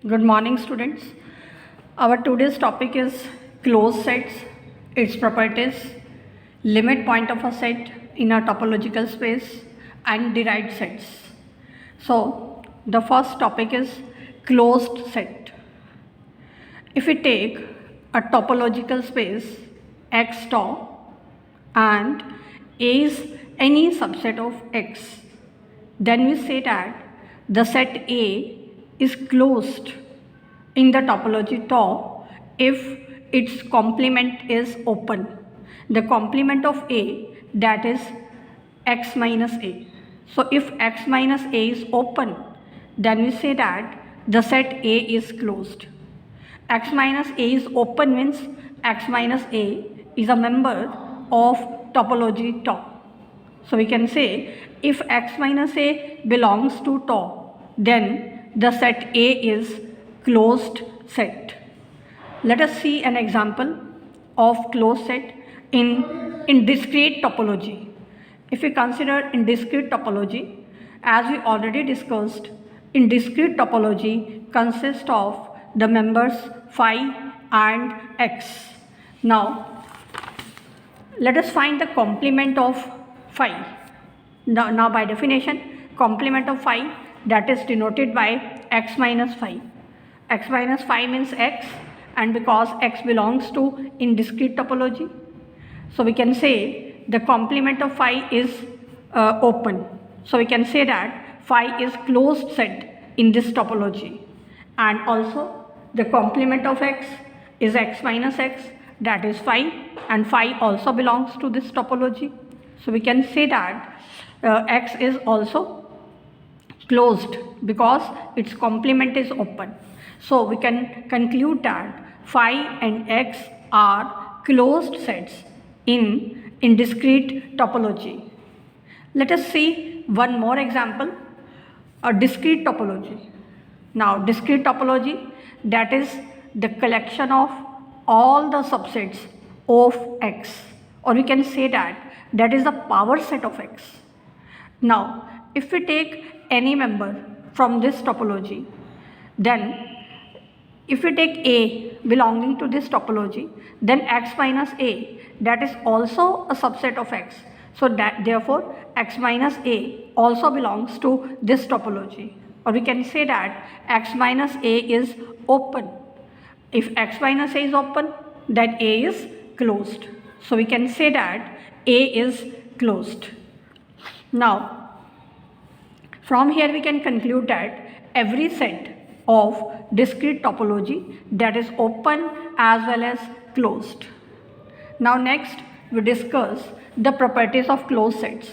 Good morning, students. Our today's topic is closed sets, its properties, limit point of a set in a topological space, and derived sets. So, the first topic is closed set. If we take a topological space X top and A is any subset of X, then we say that the set A is closed in the topology top if its complement is open. The complement of A, that is X minus A. So if X minus A is open, then we say that the set A is closed. X minus A is open means X minus A is a member of topology top. So we can say if X minus A belongs to top, then the set A is closed set. Let us see an example of closed set in discrete topology. If we consider in discrete topology, as we already discussed, in discrete topology consists of the members phi and x. Now, let us find the complement of phi. Now by definition, complement of phi, that is denoted by x minus phi. X minus phi means x, and because x belongs to in discrete topology, so we can say the complement of phi is open. So we can say that phi is closed set in this topology, and also the complement of x is x minus x, that is phi, and phi also belongs to this topology. So we can say that x is also closed because its complement is open. So we can conclude that phi and x are closed sets in discrete topology. Let us see one more example, a discrete topology. Now discrete topology, that is the collection of all the subsets of x, or we can say that is the power set of x. Now if we take any member from this topology, then if we take A belonging to this topology, then x minus A, that is also a subset of x. So that therefore x minus A also belongs to this topology, or we can say that x minus A is open. If x minus A is open, then A is closed. So we can say that A is closed. Now from here we can conclude that every set of discrete topology, that is open as well as closed. Now next we discuss the properties of closed sets.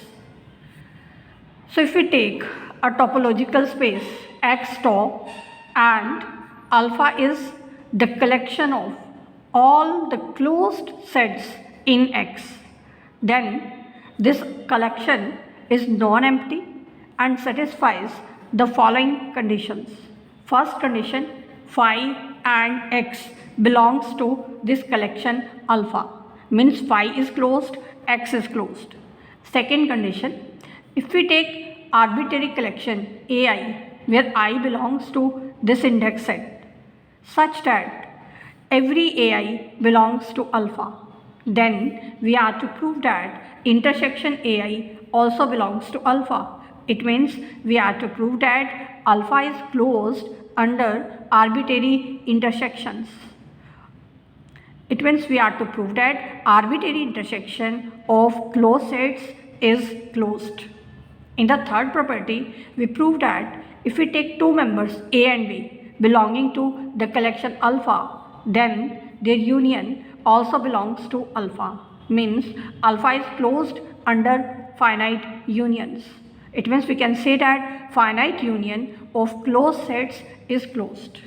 So if we take a topological space X top and alpha is the collection of all the closed sets in X, then this collection is non-empty and satisfies the following conditions. First condition, phi and x belongs to this collection alpha, means phi is closed, x is closed. Second condition, if we take arbitrary collection ai where I belongs to this index set such that every ai belongs to alpha, then we are to prove that intersection ai also belongs to alpha. It means we are to prove that alpha is closed under arbitrary intersections. It means we are to prove that arbitrary intersection of closed sets is closed. In the third property, we prove that if we take two members A and B belonging to the collection alpha, then their union also belongs to alpha. Means alpha is closed under finite unions. It means we can say that finite union of closed sets is closed.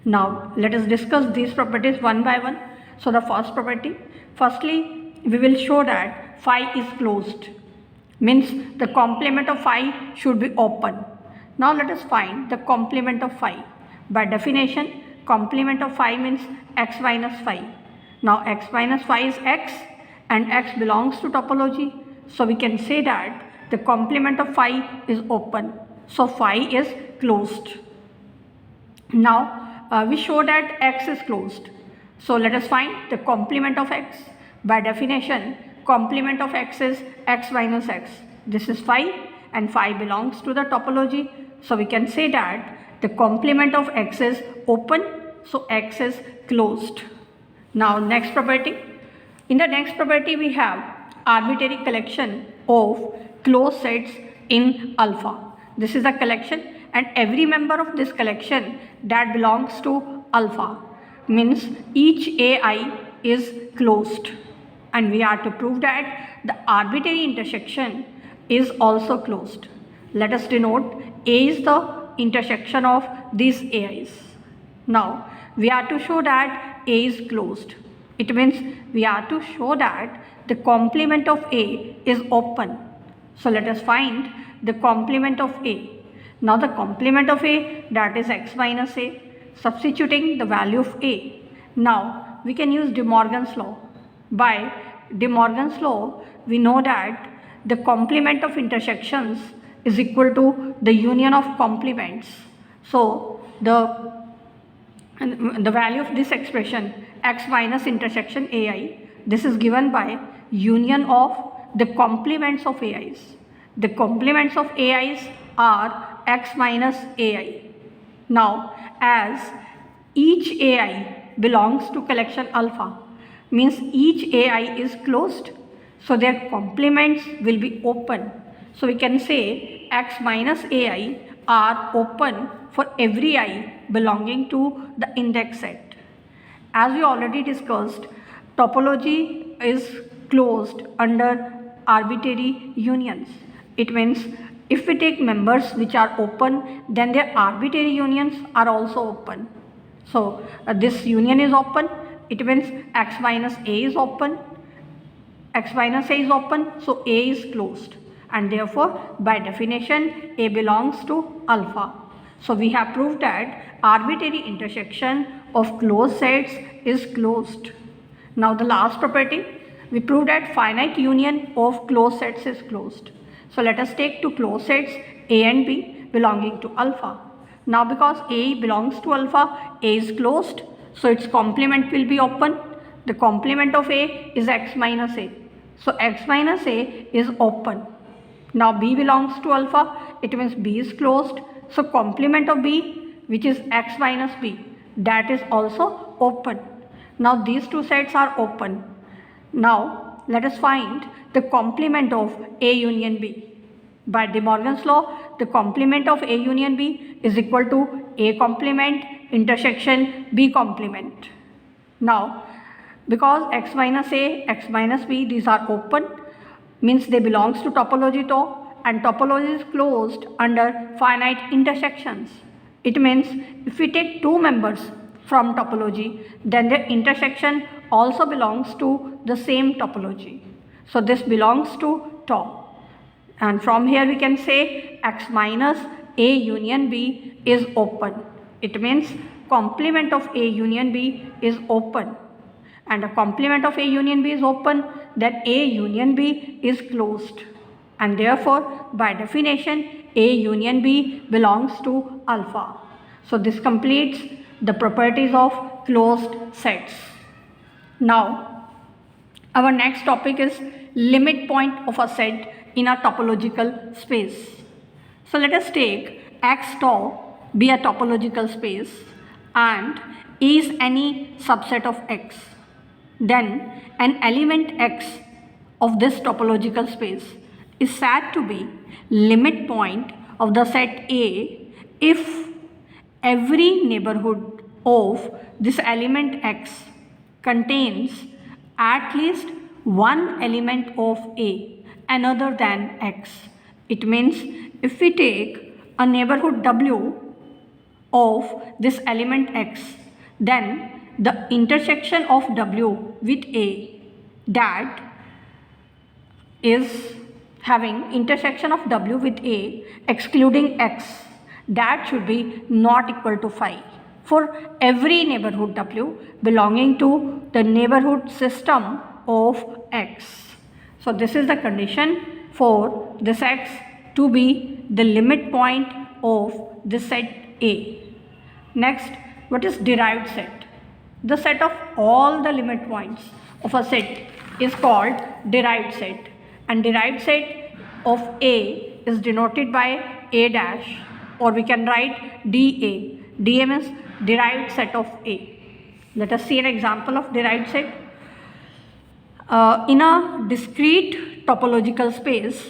Now let us discuss these properties one by one. So the first property, firstly we will show that phi is closed, means the complement of phi should be open. Now let us find the complement of phi. By definition, complement of phi means x minus phi. Now x minus phi is x and x belongs to topology. So we can say that the complement of phi is open. So phi is closed. Now we show that x is closed. So let us find the complement of x. By definition, complement of x is x minus x. This is phi and phi belongs to the topology. So we can say that the complement of x is open, so x is closed. Now next property. In the next property we have arbitrary collection of closed sets in alpha. This is a collection and every member of this collection that belongs to alpha means each AI is closed, and we are to prove that the arbitrary intersection is also closed. Let us denote A is the intersection of these AIs. Now we are to show that A is closed. It means we are to show that the complement of A is open. So let us find the complement of A. Now the complement of A, that is x minus A, substituting the value of A. Now we can use De Morgan's law. By De Morgan's law, we know that the complement of intersections is equal to the union of complements. So the value of this expression x minus intersection AI, this is given by union of the complements of AIs. The complements of AIs are x minus AI. Now as each AI belongs to collection alpha, means each AI is closed, so their complements will be open. So we can say x minus AI are open for every I belonging to the index set. As we already discussed, topology is closed under arbitrary unions. It means if we take members which are open, then their arbitrary unions are also open. So this union is open, it means x minus A is open, x minus A is open, so A is closed, and therefore by definition A belongs to alpha. So we have proved that arbitrary intersection of closed sets is closed. Now the last property, we proved that finite union of closed sets is closed. So let us take two closed sets A and B belonging to alpha. Now because A belongs to alpha, A is closed, so its complement will be open. The complement of A is x minus A. So x minus A is open. Now B belongs to alpha, it means B is closed. So complement of B, which is x minus B, that is also open. Now these two sets are open. Now let us find the complement of A union B. By De Morgan's law, the complement of A union B is equal to A complement intersection B complement. Now because x minus A, x minus B, these are open, means they belongs to topology too, and topology is closed under finite intersections. It means if we take two members from topology, then their intersection also belongs to the same topology. So this belongs to tau, and from here we can say x minus A union B is open. It means complement of A union B is open, and a complement of A union B is open, then A union B is closed, and therefore by definition A union B belongs to alpha. So this completes the properties of closed sets. Now our next topic is limit point of a set in a topological space. So let us take x tau be a topological space and is any subset of x. Then an element x of this topological space is said to be limit point of the set A if every neighborhood of this element x contains at least one element of A another than x. It means if we take a neighborhood W of this element x, then the intersection of W with A, that is having intersection of W with A excluding x, that should be not equal to phi for every neighborhood W belonging to the neighborhood system of x. So this is the condition for this x to be the limit point of the set A. Next, what is derived set? The set of all the limit points of a set is called derived set, and derived set of A is denoted by A dash, or we can write dA. dA means derived set of A. Let us see an example of derived set. In a discrete topological space,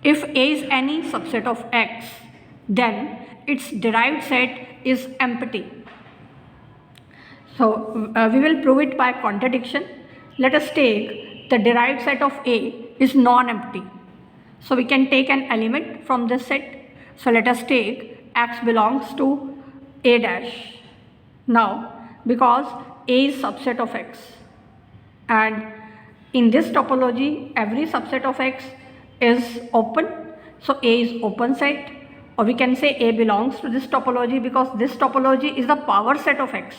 if A is any subset of X, then its derived set is empty. So we will prove it by contradiction. Let us take the derived set of A is non-empty. So we can take an element from this set. So let us take X belongs to A dash. Now, because A is subset of X, and in this topology every subset of X is open, so A is open set, or we can say A belongs to this topology because this topology is the power set of X.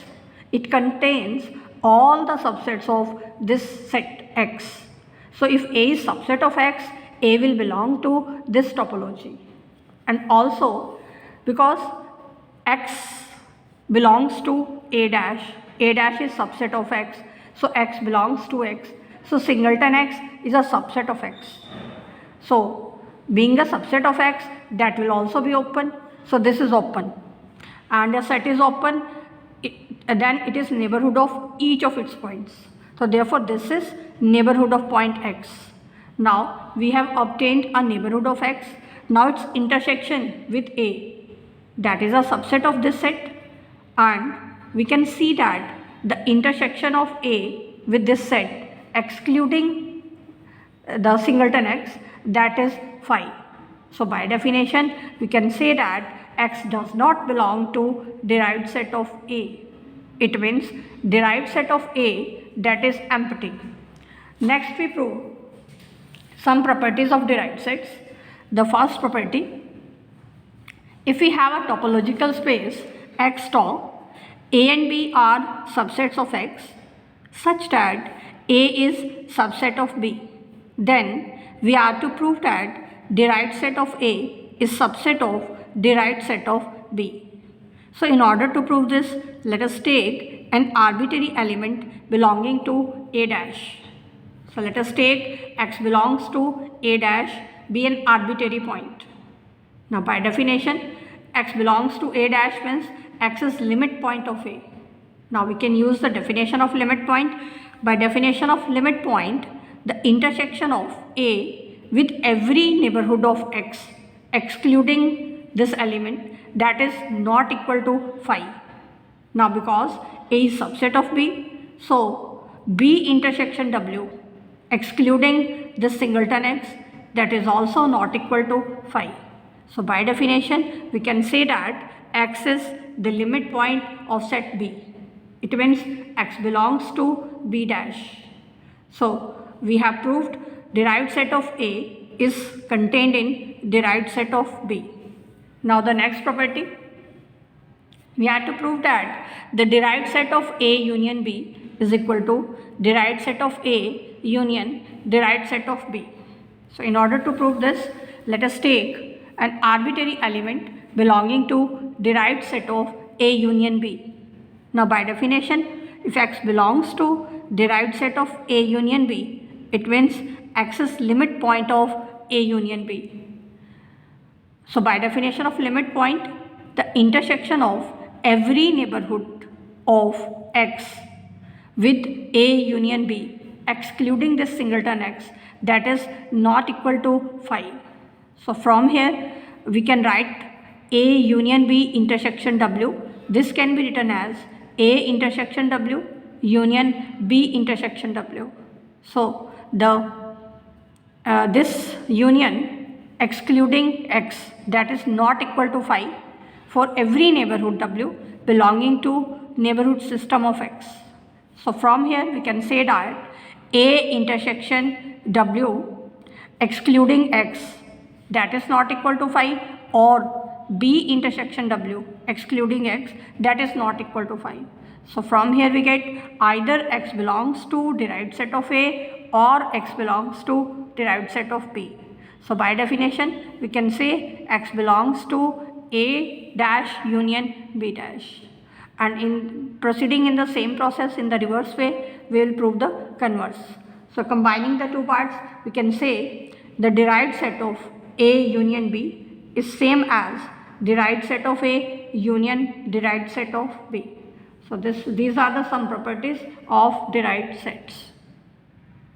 It contains all the subsets of this set X. So if A is subset of X, A will belong to this topology. And also because X belongs to A dash is subset of X, so X belongs to X. So singleton X is a subset of X. So being a subset of X, that will also be open. So this is open, and a set is open, then it is neighborhood of each of its points. So therefore this is neighborhood of point X. Now we have obtained a neighborhood of X. Now its intersection with A, that is a subset of this set, and we can see that the intersection of A with this set excluding the singleton X, that is phi. So by definition we can say that X does not belong to derived set of A. It means derived set of A that is empty. Next we prove some properties of derived sets. The first property, if we have a topological space X top, A and B are subsets of X such that A is subset of B, then we are to prove that derived set of A is subset of derived set of B. So in order to prove this, let us take an arbitrary element belonging to A dash. So let us take X belongs to A dash be an arbitrary point. Now by definition, X belongs to A dash means X is limit point of A. Now we can use the definition of limit point. By definition of limit point, the intersection of A with every neighborhood of X excluding this element, that is not equal to phi. Now because A is subset of B, so B intersection W excluding this singleton X, that is also not equal to phi. So by definition we can say that X is the limit point of set B. It means X belongs to B dash. So we have proved derived set of A is contained in derived set of B. Now the next property, we have to prove that the derived set of A union B is equal to derived set of A union derived set of B. So in order to prove this, let us take an arbitrary element belonging to derived set of A union B. Now by definition, if X belongs to derived set of A union B, it means X is limit point of A union B. So by definition of limit point, the intersection of every neighborhood of X with A union B excluding this singleton X, that is not equal to phi. So from here we can write A union B intersection W. This can be written as A intersection W union B intersection W. So the this union excluding X, that is not equal to phi for every neighborhood W belonging to neighborhood system of X. So from here we can say that A intersection W excluding X, that is not equal to phi, or B intersection W excluding X, that is not equal to phi. So from here we get either X belongs to derived set of A or X belongs to derived set of B. So by definition we can say X belongs to A dash union B dash. And in proceeding in the same process in the reverse way, we will prove the converse. So combining the two parts, we can say the derived set of A union B is same as derived set of A union derived set of B. So these are the some properties of derived sets.